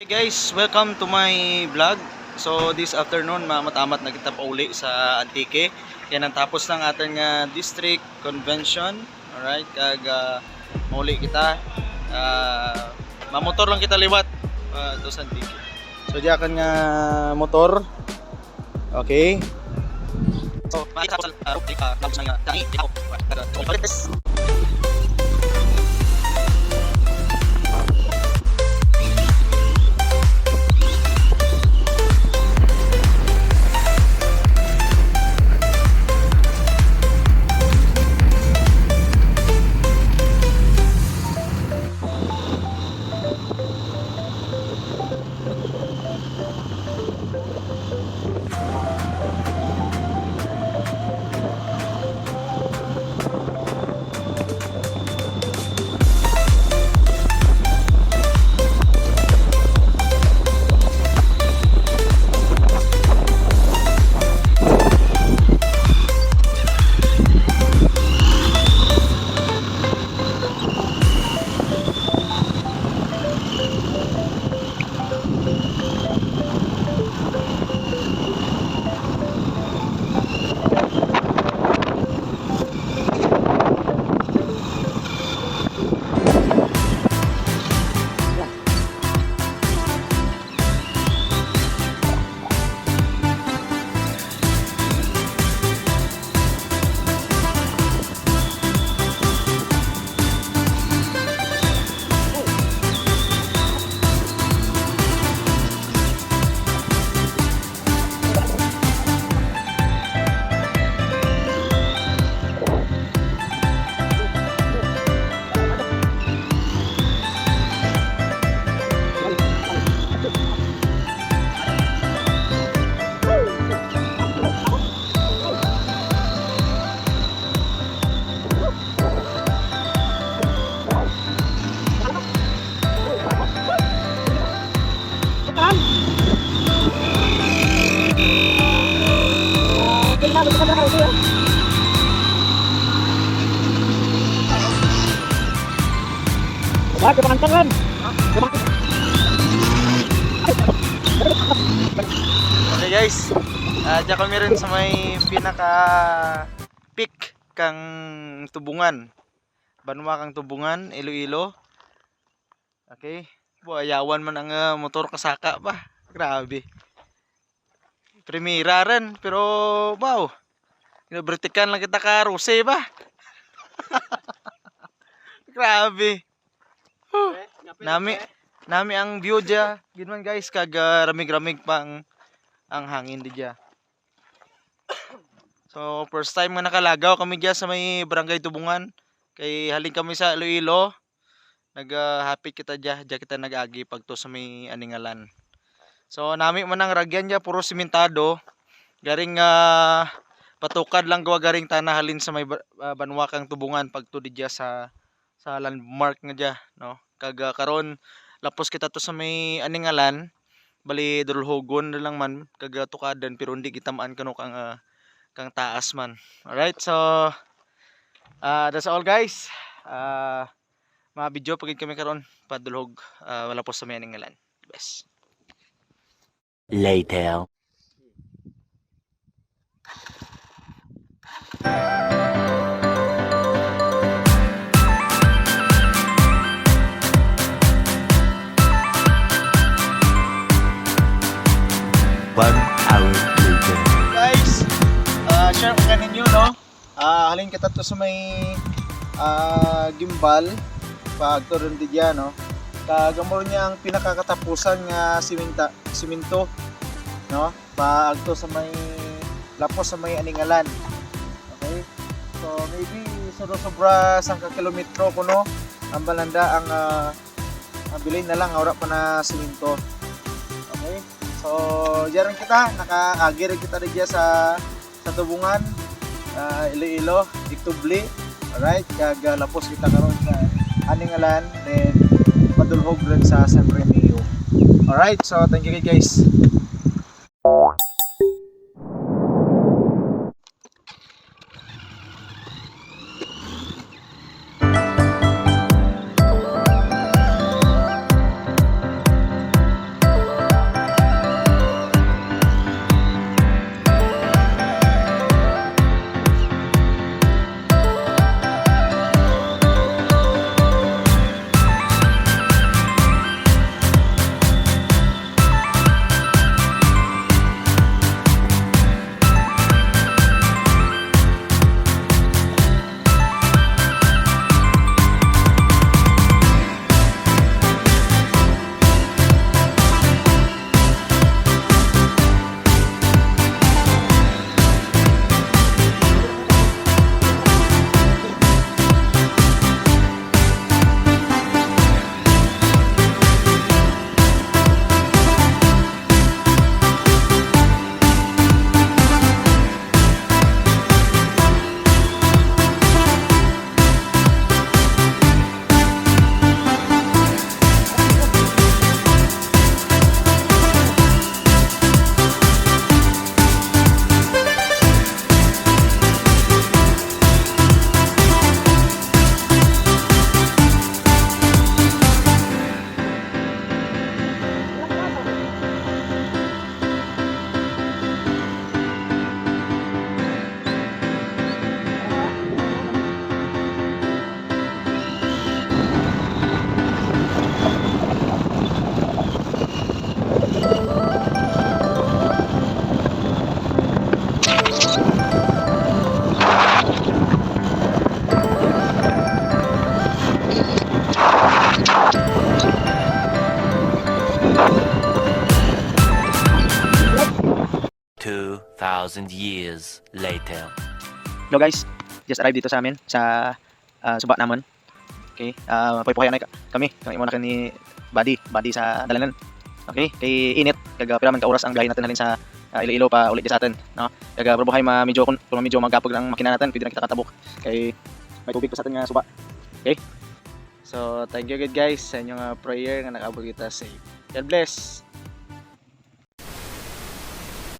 Hey guys, welcome to my vlog. So this afternoon matamat na kita pauli sa Antique. Kaya natapos ng ating district convention. Alright, kag mauli kita. Mamotor lang kita liwat to sa Antique. So diya kan nga motor. Okay. So makita ko sa tapos nga dai ako. Okay guys, diyan kami rin sa may pinaka peak kang Tubungan, Banwa kang Tubungan, Iloilo. Okay, ayawan man ang motor kasaka ba, grabe. Primera rin, pero wow, inabritikan lang kita ka Rose ba. Grabe. Nami ang view dya, ginman guys, kag ramig-ramig pang ang hangin di dya. So first time nga nakalagaw kami dya sa may barangay Tubungan. Kay haling kami sa Iloilo. Nag-happy kita dya kita nag-agi pagto sa may Aningalan. So nami man ang ragyan dya, puro simentado. Garing patukad lang gawa garing tanah halin sa may Banwa kang Tubungan pagto di dya sa landmark nga dya, no? Kag karon lapos kita to sa may Aningalan, bali dulhogon na lang man kag tukadan pero hindi kita maan kano kang taas man. Alright, so that's all guys. Mga video pagid kami karon padulhog wala po sa may Aningalan. Best. Later. One hour later. Guys, share ko kaninyo, no? Halin kita to sa may gimbal pag turon di dyan, no? Kagamor niya ang pinakakatapusan nga simento, no? Pag to sa may lapos sa may Aningalan. Okay? So maybe sobra sang kilometro ko, no? Ang balanda ang bilin na lang ora pa na simento. Okay? So, diyan kita, nakaagir kita rin sa Tubungan, Iloilo, Iktubli. Alright, kag lapos kita karon sa Aningalan, then padulhog rin sa San Remigio. Alright, so thank you guys. 2,000 years later. Hello guys, just arrived dito sa amin sa suba naman. Okay, papuhay na kami muna ni Buddy sa dalanan. Okay, kay init kaga pira man ka oras ang biyahe natin halin sa Iloilo pa ulit sa atin, no? Kaga probuhay medyo kung medyo magapog ang makina natin, pwede na kita katabok kay may tubig pa sa atin nga suba. Okay? So, thank you good guys sa inyong prayer nga nakaabot kita safe. God bless.